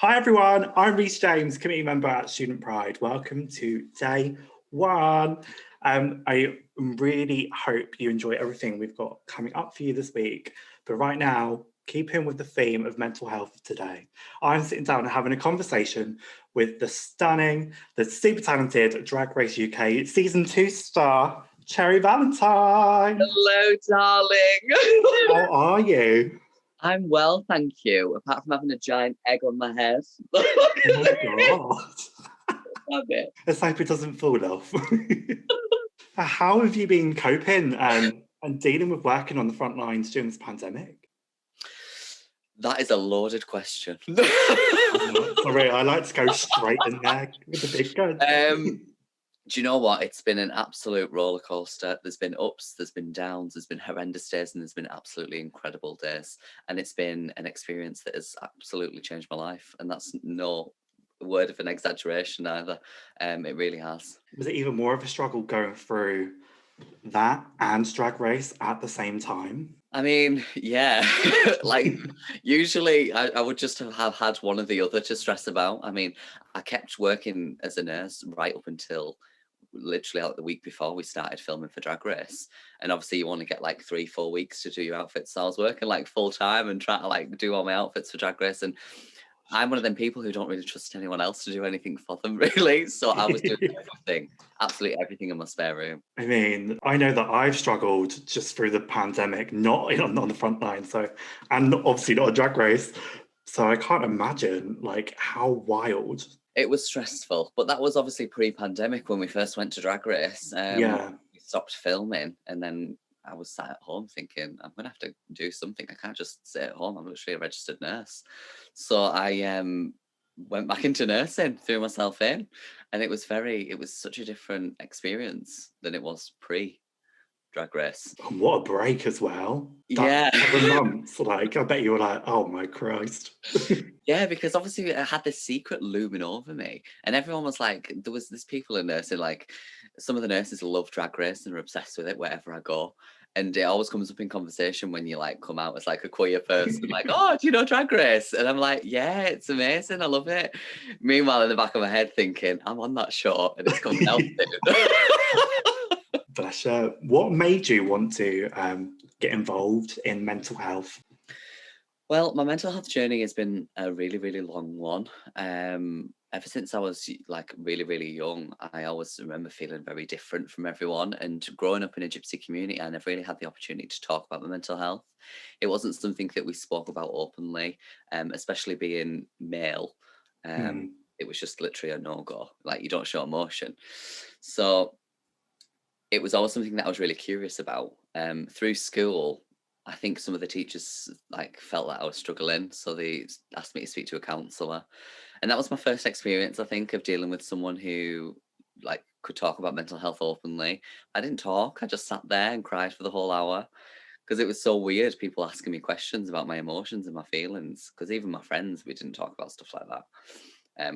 Hi everyone, I'm Reece-James, committee member at Student Pride. Welcome to day one. I really hope you enjoy everything we've got coming up for you this week. But right now, keeping with the theme of mental health today, I'm sitting down and having a conversation with the stunning, the super talented Drag Race UK Season 2 star, Cherry Valentine. Hello, darling. How are you? I'm well, thank you. Apart from having a giant egg on my head. Oh my God. Love it. Let's hope it doesn't fall off. How have you been coping and dealing with working on the front lines during this pandemic? That is a loaded question. Sorry, I like to go straight in there with the big guns. Do you know what? It's been an absolute roller coaster. There's been ups, there's been downs, there's been horrendous days, and there's been absolutely incredible days. And it's been an experience that has absolutely changed my life. And that's no word of an exaggeration either. It really has. Was it even more of a struggle going through that and Drag Race at the same time? I mean, yeah, like usually I would just have had one or the other to stress about. I mean, I kept working as a nurse right up until literally like the week before we started filming for Drag Race. And obviously you only get like 3-4 weeks to do your outfits. So I was working like full time and trying to like do all my outfits for Drag Race. And I'm one of them people who don't really trust anyone else to do anything for them, really. So I was doing everything, absolutely everything in my spare room. I mean, I know that I've struggled just through the pandemic, not on the front line, and obviously not a Drag Race. So I can't imagine like how wild. It was stressful, but that was obviously pre-pandemic when we first went to Drag Race. Yeah. We stopped filming, and then I was sat at home thinking, I'm gonna have to do something. I can't just sit at home. I'm literally a registered nurse. So I went back into nursing, threw myself in, and it was such a different experience than it was pre-Drag Race. And what a break as well. Yeah. 7 months, like, I bet you were like, oh my Christ. Yeah, because obviously I had this secret looming over me, and everyone was like, there was this people in nursing, like some of the nurses love Drag Race and are obsessed with it wherever I go. And it always comes up in conversation when you like come out as like a queer person, like, oh, do you know Drag Race? And I'm like, yeah, it's amazing, I love it. Meanwhile, in the back of my head thinking, I'm on that show and it's coming out soon. Bless you. What made you want to get involved in mental health? Well, my mental health journey has been a really, really long one. Ever since I was like really, really young, I always remember feeling very different from everyone. And growing up in a gypsy community, I never really had the opportunity to talk about my mental health. It wasn't something that we spoke about openly, especially being male. It was just literally a no-go. Like, you don't show emotion. So it was always something that I was really curious about. Through school, I think some of the teachers like felt that I was struggling, so they asked me to speak to a counsellor, and that was my first experience, I think, of dealing with someone who like could talk about mental health openly. I didn't talk; I just sat there and cried for the whole hour because it was so weird. People asking me questions about my emotions and my feelings, because even my friends, we didn't talk about stuff like that.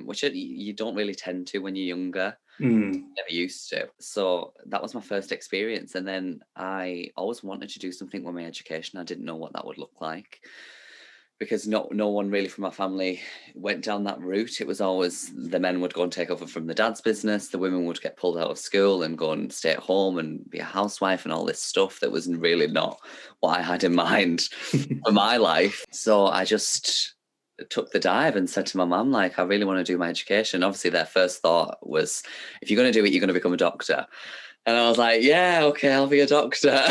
Which you don't really tend to when you're younger. Never used to. So that was my first experience. And then I always wanted to do something with my education. I didn't know what that would look like because no one really from my family went down that route. It was always the men would go and take over from the dad's business. The women would get pulled out of school and go and stay at home and be a housewife and all this stuff that was really not what I had in mind for my life. So I just took the dive and said to my mum, like, I really want to do my education. Obviously their first thought was, if you're going to do it, you're going to become a doctor. And I was like, yeah, okay, I'll be a doctor.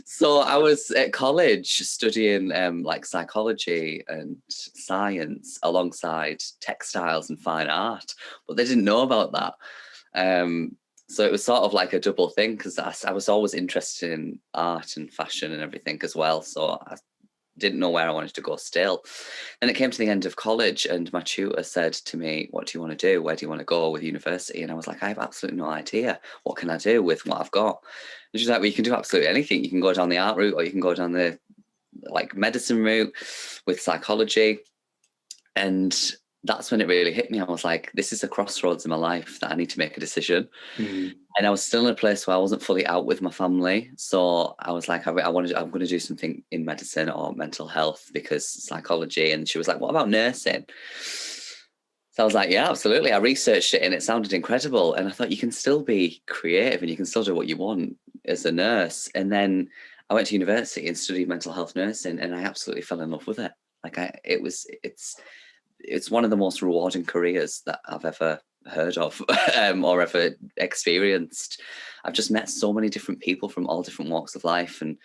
So I was at college studying like psychology and science alongside textiles and fine art, but they didn't know about that. So it was sort of like a double thing because I was always interested in art and fashion and everything as well. So I didn't know where I wanted to go still. And it came to the end of college and my tutor said to me, what do you want to do? Where do you want to go with university? And I was like, I have absolutely no idea. What can I do with what I've got? And she's like, well, you can do absolutely anything. You can go down the art route or you can go down the like medicine route with psychology. And that's when it really hit me. I was like, this is a crossroads in my life that I need to make a decision. Mm. And I was still in a place where I wasn't fully out with my family. So I was like, I'm going to do something in medicine or mental health because psychology. And she was like, what about nursing? So I was like, yeah, absolutely. I researched it and it sounded incredible. And I thought you can still be creative and you can still do what you want as a nurse. And then I went to university and studied mental health nursing and I absolutely fell in love with it. Like it's one of the most rewarding careers that I've ever heard of or ever experienced. I've just met so many different people from all different walks of life and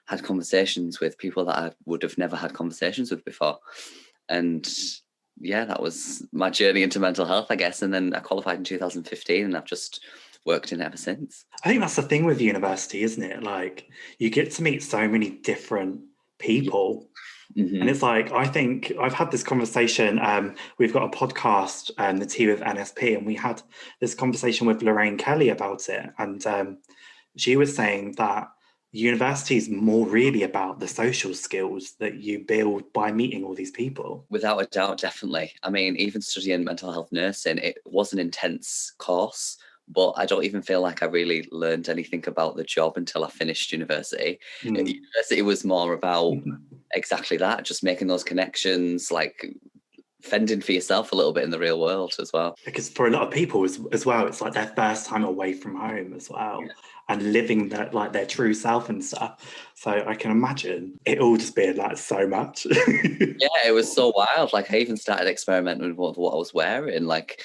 had conversations with people that I would have never had conversations with before. And yeah, that was my journey into mental health, I guess. And then I qualified in 2015 and I've just worked in it ever since. I think that's the thing with university, isn't it? Like, you get to meet so many different people. Mm-hmm. And it's like, I think I've had this conversation. We've got a podcast, the tea with NSP, and we had this conversation with Lorraine Kelly about it. And she was saying that university is more really about the social skills that you build by meeting all these people. Without a doubt, definitely. I mean, even studying mental health nursing, it was an intense course, but I don't even feel like I really learned anything about the job until I finished university. University was more about exactly that, just making those connections, like fending for yourself a little bit in the real world as well. Because for a lot of people as well, it's like their first time away from home as well, and living that like their true self and stuff. So I can imagine it all just being like so much. Yeah, it was so wild. Like I even started experimenting with what I was wearing, like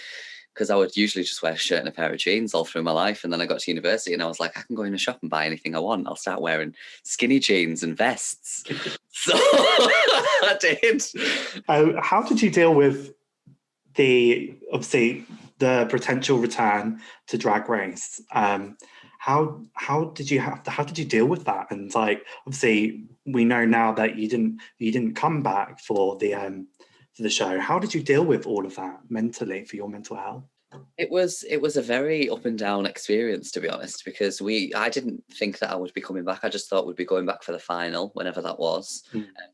because I would usually just wear a shirt and a pair of jeans all through my life. And then I got to university and I was like, I can go in a shop and buy anything I want. I'll start wearing skinny jeans and vests. So I did. How did you deal with obviously the potential return to Drag Race? How did you deal with that? And like, obviously we know now that you didn't come back for the show. How did you deal with all of that mentally for your mental health? It was a very up and down experience, to be honest, because I didn't think that I would be coming back. I just thought we'd be going back for the final whenever that was.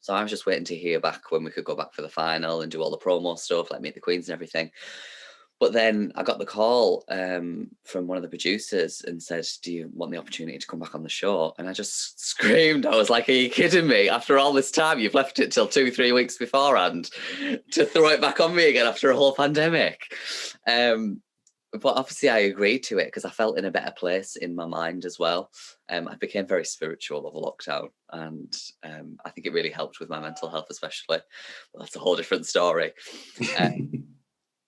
So I was just waiting to hear back when we could go back for the final and do all the promo stuff, like meet the queens and everything. But then I got the call from one of the producers and said, do you want the opportunity to come back on the show? And I just screamed. I was like, are you kidding me? After all this time, you've left it till 2-3 weeks beforehand to throw it back on me again after a whole pandemic. But obviously I agreed to it because I felt in a better place in my mind as well. I became very spiritual over lockdown and I think it really helped with my mental health especially. Well, that's a whole different story.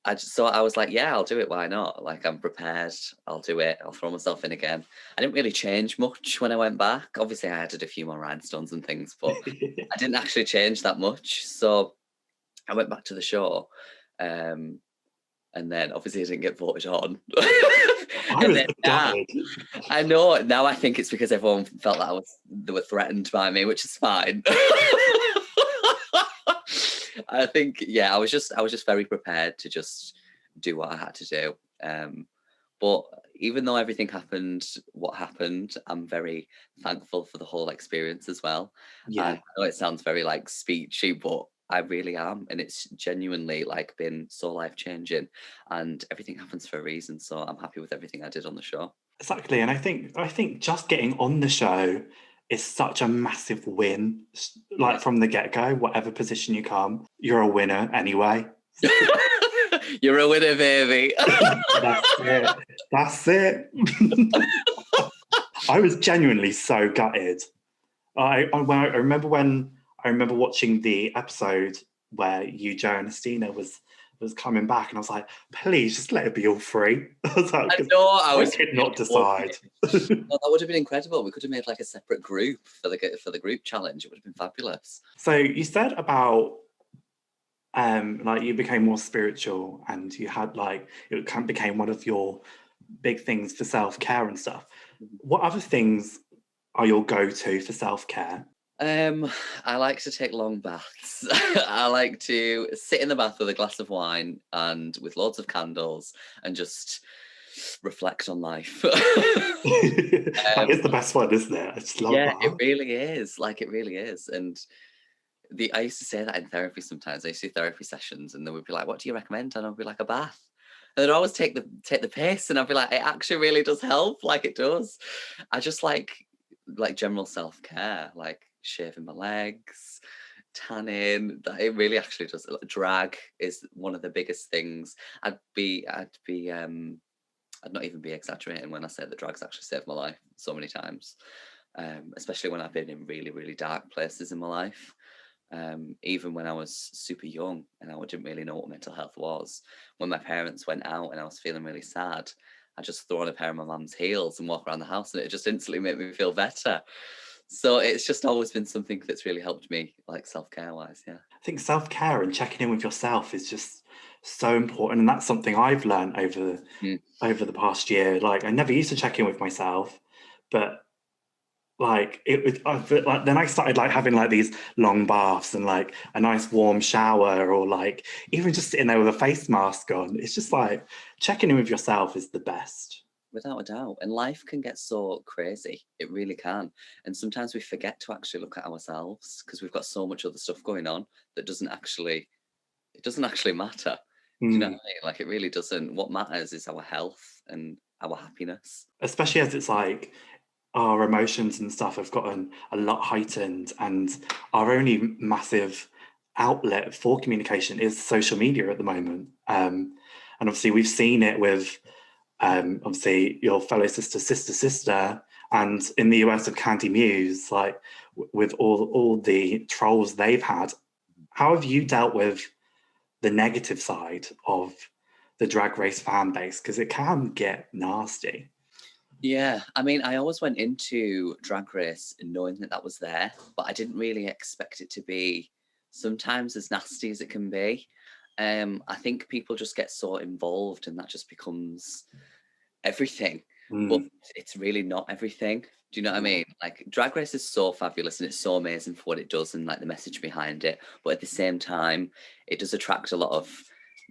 I was like, yeah, I'll do it. Why not? Like, I'm prepared. I'll do it. I'll throw myself in again. I didn't really change much when I went back. Obviously, I added a few more rhinestones and things, but I didn't actually change that much. So I went back to the show. And then obviously I didn't get voted on. I know. Now I think it's because everyone felt that they were threatened by me, which is fine. I think, yeah, I was just very prepared to just do what I had to do. But even though everything happened, what happened, I'm very thankful for the whole experience as well. Yeah. And I know it sounds very like speechy, but I really am. And it's genuinely like been so life-changing and everything happens for a reason. So I'm happy with everything I did on the show. Exactly. And I think just getting on the show is such a massive win. Like from the get-go, whatever position you come, you're a winner anyway. You're a winner, baby. That's it. I was genuinely so gutted. I remember watching the episode where you, Joe, and Estina was coming back, and I was like, please just let it be all free. I was like, I could not decide. No, that would have been incredible. We could have made like a separate group for the group challenge. It would have been fabulous. So you said about like you became more spiritual and you had like it kind of became one of your big things for self-care and stuff. What other things are your go-to for self-care? I like to take long baths. I like to sit in the bath with a glass of wine and with loads of candles and just reflect on life. That is the best one, isn't it? I just love that. It really is. Like, it really is. And I used to say that in therapy sometimes. I used to do therapy sessions and they would be like, what do you recommend? And I'd be like, a bath. And they'd always take the piss and I'd be like, it actually really does help. Like it does. I just like general self-care, like shaving my legs, tanning. That it really actually does. Drag is one of the biggest things. I'd not even be exaggerating when I say that drag's actually saved my life so many times, especially when I've been in really, really dark places in my life. Even when I was super young and I didn't really know what mental health was. When my parents went out and I was feeling really sad, I just throw on a pair of my mum's heels and walk around the house and it just instantly made me feel better. So it's just always been something that's really helped me, like self-care wise. Yeah. I think self-care and checking in with yourself is just so important, and that's something I've learned Mm. over the past year. Like, I never used to check in with myself, but like it was like then I started like having like these long baths and like a nice warm shower, or like even just sitting there with a face mask on. It's just like checking in with yourself is the best. Without a doubt. And life can get so crazy. It really can. And sometimes we forget to actually look at ourselves because we've got so much other stuff going on that it doesn't actually matter. Do you know what Mm. I mean? Like it really doesn't. What matters is our health and our happiness. Especially as it's like our emotions and stuff have gotten a lot heightened, and our only massive outlet for communication is social media at the moment. And obviously we've seen it with obviously your fellow sister, and in the US of Candy Muse, like with all the trolls they've had. How have you dealt with the negative side of the Drag Race fan base? Because it can get nasty. Yeah, I mean, I always went into Drag Race knowing that that was there, but I didn't really expect it to be sometimes as nasty as it can be. I think people just get so involved and that just becomes everything, but Mm. it's really not everything. Do you know what I mean? Like Drag Race is so fabulous and it's so amazing for what it does and like the message behind it, but at the same time, it does attract a lot of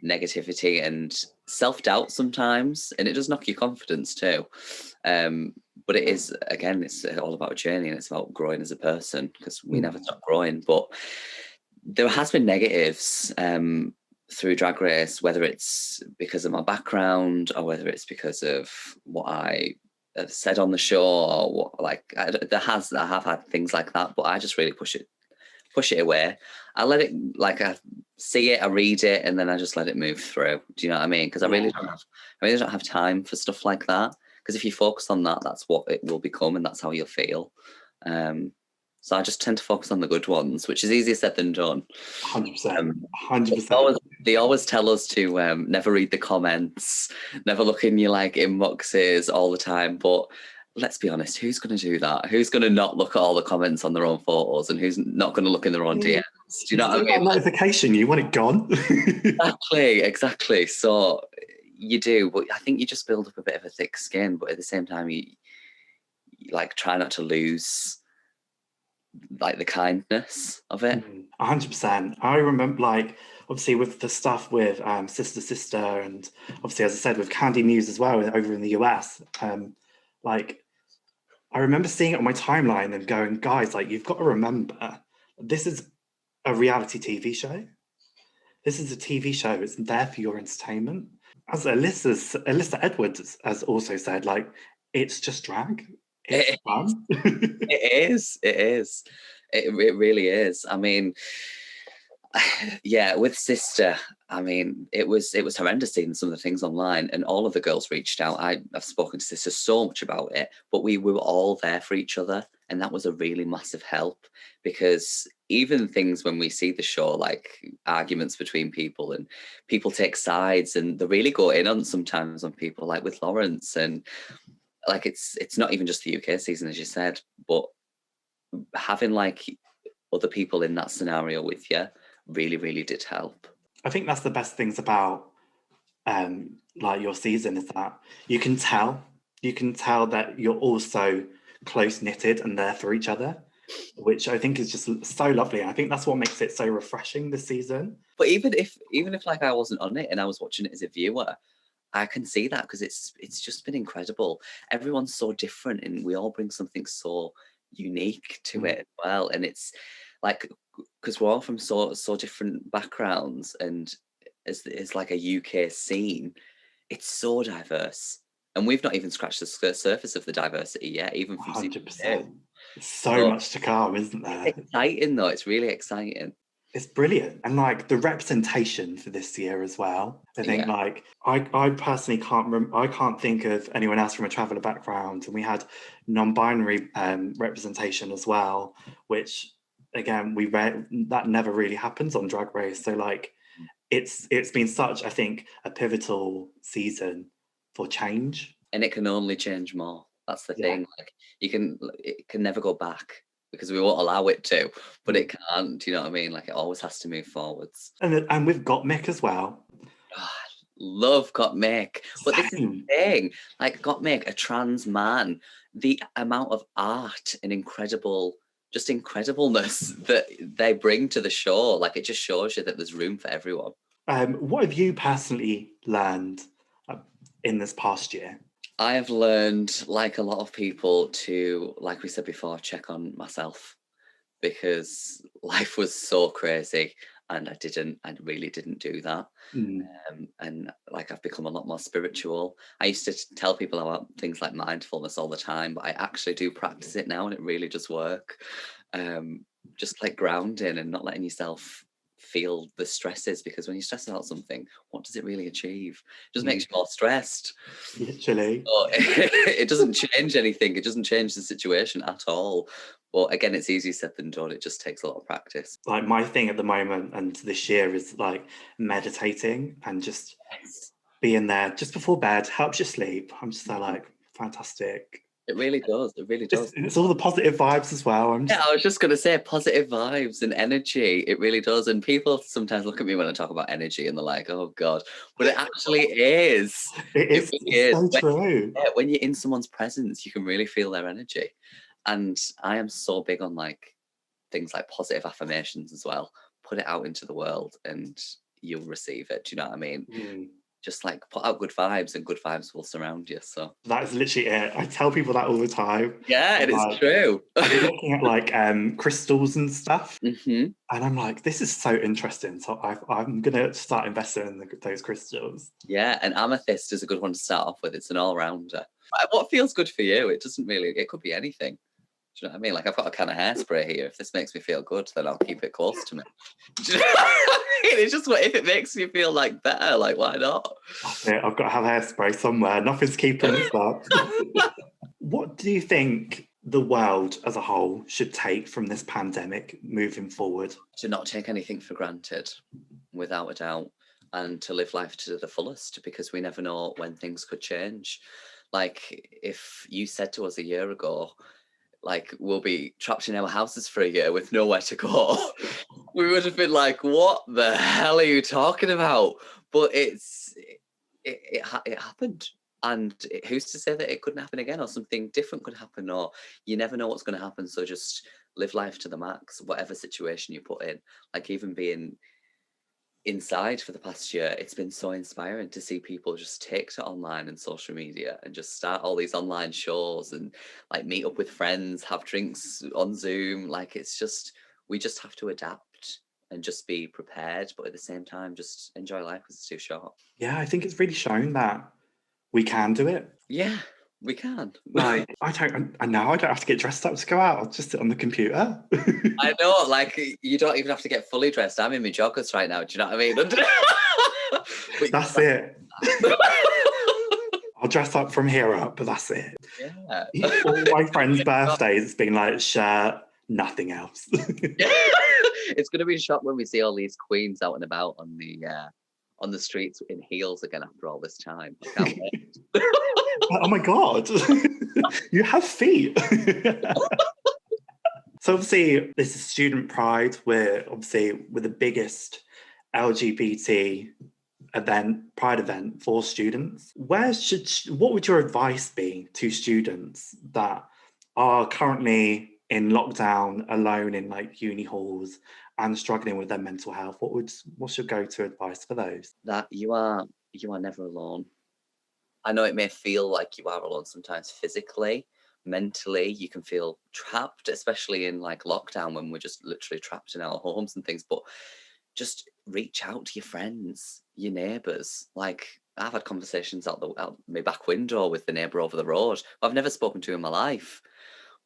negativity and self-doubt sometimes, and it does knock your confidence too. But it is, again, it's all about a journey and it's about growing as a person because we never stop growing. But there has been negatives through Drag Race, whether it's because of my background or whether it's because of what I have said on the show, or what, like I have had things like that, but I just really push it away. I let it, like I see it, I read it, and then I just let it move through. Do you know what I mean? Because I really don't have time for stuff like that. Because if you focus on that, that's what it will become, and that's how you'll feel. So I just tend to focus on the good ones, which is easier said than done. 100%. 100%. They always tell us to never read the comments, never look in your like inboxes all the time. But let's be honest, who's going to do that? Who's going to not look at all the comments on their own photos, and who's not going to look in their own DMs? Do you know what I mean? Notification, you want it gone. Exactly. So you do, but I think you just build up a bit of a thick skin. But at the same time, you like try not to lose like the kindness of it. 100%. I remember, like, obviously with the stuff with sister, and obviously, as I said, with Candy Muse as well over in the US. Like, I remember seeing it on my timeline and going, guys, like, you've got to remember, this is a reality TV show. This is a TV show. It's there for your entertainment. As Alyssa Edwards has also said, like, it's just drag. It's fun. It is. It is. It really is. I mean, yeah, with Sister, I mean, it was horrendous seeing some of the things online, and all of the girls reached out. I've spoken to Sister so much about it, but we were all there for each other, and that was a really massive help, because even things when we see the show, like arguments between people and people take sides, and they really go in on sometimes on people, like with Lawrence, and like it's not even just the UK season, as you said, but having like other people in that scenario with you really, really did help. I think that's the best things about like your season, is that you can tell that you're also close knitted and there for each other, which I think is just so lovely. And I think that's what makes it so refreshing this season. But even if like I wasn't on it and I was watching it as a viewer, I can see that because it's just been incredible. Everyone's so different and we all bring something so unique to it as well. And it's like, because we're all from so different backgrounds, and it's like a UK scene. It's so diverse, and we've not even scratched the surface of the diversity yet, even from season 2. 100%. So So much to come, isn't there? it's exciting, though. It's really exciting. It's brilliant. And like the representation for this year as well. I think Yeah. like I personally I can't think of anyone else from a traveller background. And we had non-binary representation as well, which again that never really happens on Drag Race. So like it's been such, I think, a pivotal season for change. And it can only change more. That's the Yeah. thing. Like, it can never go back, because we won't allow it to, but it can't. Do you know what I mean? Like, it always has to move forwards. And we've got Mick as well. Oh, love Gottmik. But this is the Same. thing. Like, Gottmik, a trans man, the amount of art and incredibleness that they bring to the show, like, it just shows you that there's room for everyone. What have you personally learned in this past year? I have learned, like a lot of people, to, like we said before, check on myself, because life was so crazy and I really didn't do that. And like, I've become a lot more spiritual. I used to tell people about things like mindfulness all the time, but I actually do practice it now, and it really does work. Just like grounding and not letting yourself feel the stresses, because when you stress about something, what does it really achieve? It just makes you more stressed. Literally. So it doesn't change anything. It doesn't change the situation at all. But again, it's easier said than done. It just takes a lot of practice. Like my thing at the moment and this year is like meditating and just being there just before bed helps you sleep. I'm just so like fantastic. It really does. It really does. It's all the positive vibes as well. Yeah, I was just going to say, positive vibes and energy. It really does. And people sometimes look at me when I talk about energy and they're like, oh God. But it actually is. It's so true. When you're in someone's presence, you can really feel their energy. And I am so big on like things like positive affirmations as well. Put it out into the world and you'll receive it. Do you know what I mean? Just like put out good vibes, and good vibes will surround you. So that is literally it. I tell people that all the time. Yeah, and it's true. I've been looking at like crystals and stuff, and I'm like, this is so interesting. So I'm gonna start investing in those crystals. Yeah, and amethyst is a good one to start off with. It's an all-rounder. What feels good for you? It doesn't really. It could be anything. Do you know what I mean? Like, I've got a can of hairspray here. If this makes me feel good, then I'll keep it close to me. Do you know what I mean? It's just if it makes me feel like better, like why not? Yeah, I've got to have hairspray somewhere. Nothing's keeping this up. What do you think the world as a whole should take from this pandemic moving forward? To not take anything for granted, without a doubt, and to live life to the fullest, because we never know when things could change. Like, if you said to us a year ago, like, we'll be trapped in our houses for a year with nowhere to go, we would have been like, what the hell are you talking about? But it happened. And who's to say that it couldn't happen again, or something different could happen, or you never know what's going to happen. So just live life to the max, whatever situation you put in. Like, even being inside for the past year, it's been so inspiring to see people just take to online and social media and just start all these online shows and like meet up with friends, have drinks on Zoom. Like, it's just, we just have to adapt and just be prepared, but at the same time just enjoy life because it's too short. Yeah, I think it's really shown that we can do it. Yeah, we can. Like, I don't have to get dressed up to go out. I'll just sit on the computer. I know, like, you don't even have to get fully dressed. I'm in my joggers right now. Do you know what I mean? That's it. I'll dress up from here up, but that's it. Yeah. All my friends' birthdays, it's been like shirt, nothing else. It's going to be a shock when we see all these queens out and about on the streets in heels again after all this time. I can't wait. Oh my God, you have feet. So obviously this is Student Pride. We're the biggest LGBT pride event for students. What would your advice be to students that are currently in lockdown, alone in like uni halls and struggling with their mental health? What's your go-to advice for those? That you are never alone. I know it may feel like you are alone sometimes physically, mentally. You can feel trapped, especially in like lockdown when we're just literally trapped in our homes and things. But just reach out to your friends, your neighbours. Like, I've had conversations out my back window with the neighbour over the road who I've never spoken to in my life.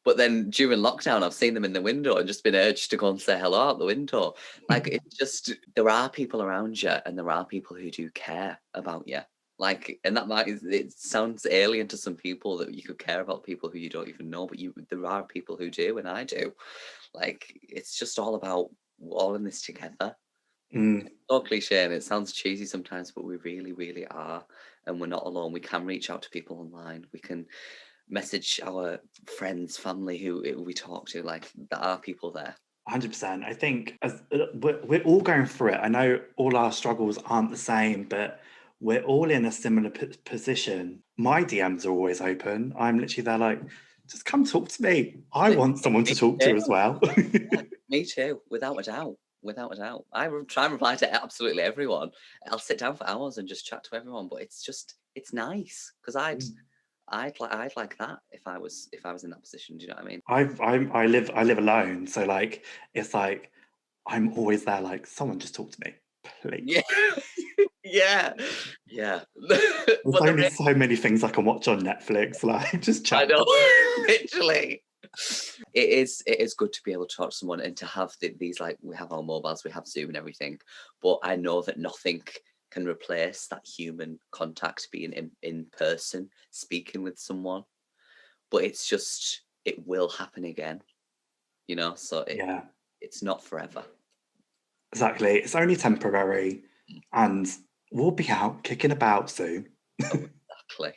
But then during lockdown, I've seen them in the window and just been urged to go and say hello out the window. Like, it's just, there are people around you and there are people who do care about you. Like, and it sounds alien to some people that you could care about people who you don't even know, but there are people who do, and I do. Like, it's just all about all in this together. Mm. So cliche and it sounds cheesy sometimes, but we really, really are. And we're not alone. We can reach out to people online. We can message our friends, family who we talk to. Like, there are people there. 100%. I think we're all going through it. I know all our struggles aren't the same, but we're all in a similar position. My DMs are always open. I'm literally there like, just come talk to me. I want someone to talk to as well. Yeah, me too, without a doubt. Without a doubt. Try and reply to absolutely everyone. I'll sit down for hours and just chat to everyone, but it's nice because I'd like that if I was in that position. Do you know what I mean? I live alone, so like it's like I'm always there like someone just talk to me, please. Yeah, yeah. There's only so many things I can watch on Netflix, like just chat. I know, literally. It is good to be able to talk to someone and to have these, like, we have our mobiles, we have Zoom and everything, but I know that nothing can replace that human contact, being in person, speaking with someone. But it's just, it will happen again, you know. So Yeah, it's not forever. exactly. It's only temporary, and we'll be out kicking about soon. Oh, exactly.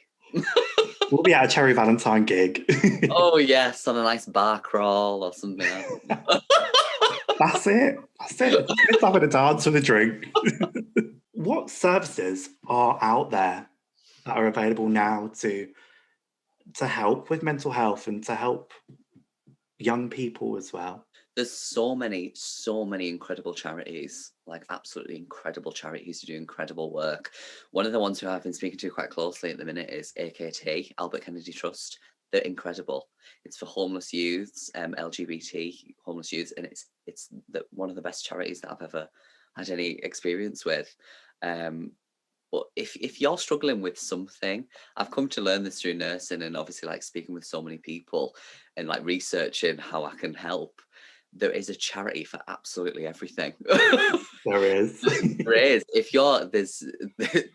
We'll be at a Cherry Valentine gig. Oh yes, on a nice bar crawl or something. That's it. Let's have a dance with a drink. What services are out there that are available now to help with mental health and to help young people as well? There's so many incredible charities, like absolutely incredible charities who do incredible work. One of the ones who I've been speaking to quite closely at the minute is AKT, Albert Kennedy Trust. They're incredible. It's for homeless youths, LGBT homeless youths, and it's one of the best charities that I've ever had any experience with. But if you're struggling with something, I've come to learn this through nursing and obviously like speaking with so many people and like researching how I can help. There is a charity for absolutely everything. There is. There is. If there's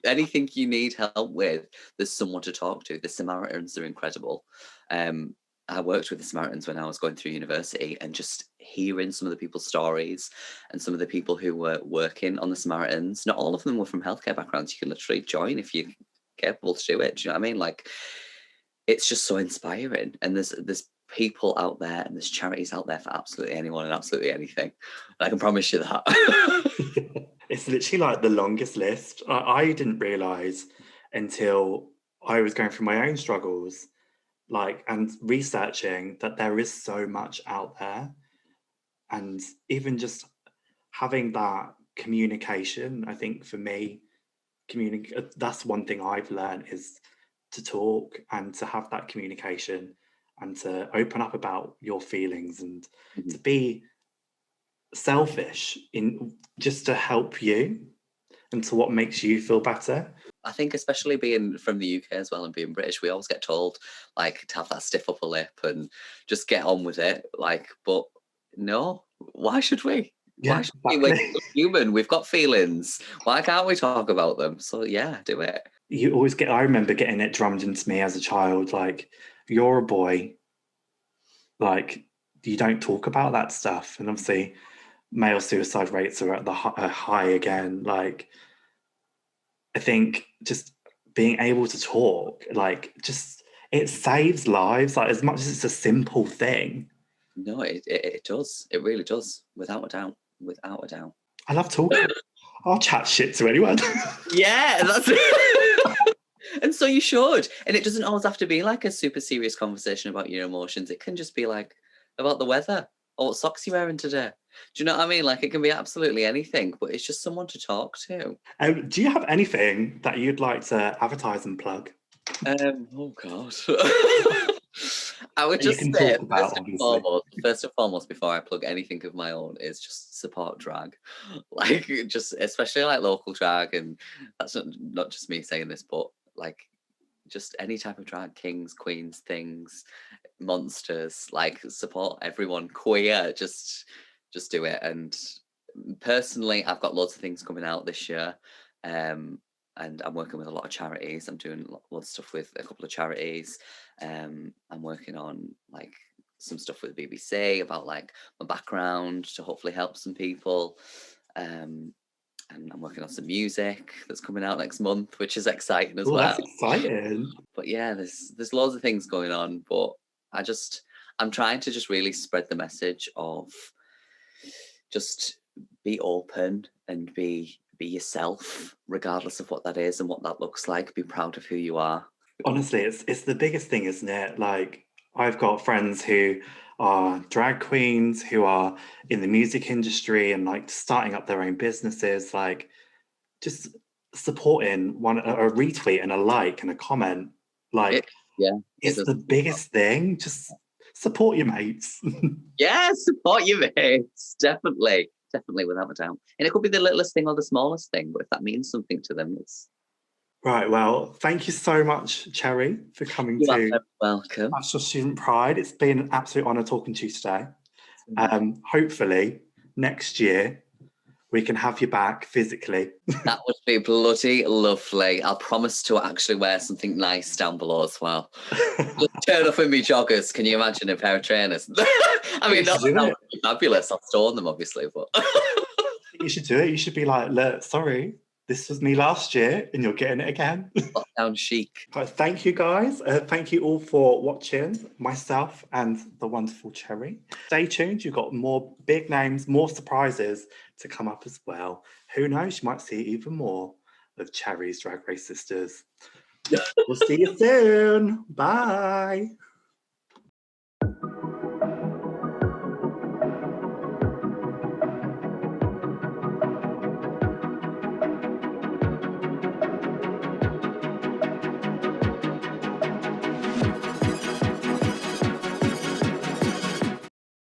anything you need help with, there's someone to talk to. The Samaritans are incredible. I worked with the Samaritans when I was going through university, and just hearing some of the people's stories and some of the people who were working on the Samaritans, not all of them were from healthcare backgrounds. You can literally join if you're capable to do it. Do you know what I mean? Like, it's just so inspiring. And there's people out there and there's charities out there for absolutely anyone and absolutely anything. And I can promise you that. It's literally like the longest list. I didn't realise until I was going through my own struggles, like, and researching that there is so much out there. And even just having that communication, I think for me, that's one thing I've learned is to talk and to have that communication and to open up about your feelings and to be selfish in just to help you and to what makes you feel better. I think especially being from the UK as well and being British, we always get told like to have that stiff upper lip and just get on with it. Like, but no, why should we? Yeah, Why should we? We're human. We've got feelings. Why can't we talk about them? So yeah, do it. You always get, I remember getting it drummed into me as a child, like, you're a boy, like, you don't talk about that stuff. And obviously male suicide rates are at the high again. Like, I think just being able to talk, like, just, it saves lives, like, as much as it's a simple thing. No, it does. It really does. Without a doubt. Without a doubt. I love talking. I'll chat shit to anyone. Yeah, that's it. And so you should. And it doesn't always have to be like a super serious conversation about your emotions. It can just be like about the weather or what socks you're wearing today. Do you know what I mean? Like, it can be absolutely anything, but it's just someone to talk to. Do you have anything that you'd like to advertise and plug? Oh God. I would that you just can say, talk about, obviously. first and foremost, before I plug anything of my own, is just support drag. Like, just especially like local drag, and that's not just me saying this, but like just any type of drag, kings, queens, things, monsters, like support everyone queer. Just do it. And personally, I've got loads of things coming out this year. And I'm working with a lot of charities. I'm doing lots of stuff with a couple of charities. I'm working on like some stuff with the BBC about like my background to hopefully help some people. And I'm working on some music that's coming out next month, which is exciting as Oh, well. that's exciting. But yeah, there's loads of things going on. But I'm trying to just really spread the message of just be open and be yourself, regardless of what that is and what that looks like. Be proud of who you are. Honestly, it's the biggest thing, isn't it? Like, I've got friends who are drag queens, who are in the music industry and like starting up their own businesses, like just supporting one a retweet and a like and a comment. Like, Yeah, it it's does. the biggest thing. Just support your mates. Yeah, support your mates. Definitely. Definitely, without a doubt. And it could be the littlest thing or the smallest thing, but if that means something to them, it's Right, well, thank you so much, Cherry, for coming you are to very welcome. National Student Pride. It's been an absolute honour talking to you today. Hopefully, next year, we can have you back physically. That would be bloody lovely. I'll promise to actually wear something nice down below as well. Just turn up in me joggers. Can you imagine a pair of trainers? I mean, that would be fabulous. I'll store them, obviously, but You should do it. You should be like, look, sorry, this was me last year and you're getting it again. lockdown chic. But thank you, guys. Thank you all for watching, myself and the wonderful Cherry. Stay tuned. You've got more big names, more surprises to come up as well. Who knows? You might see even more of Cherry's Drag Race Sisters. We'll see you soon. Bye.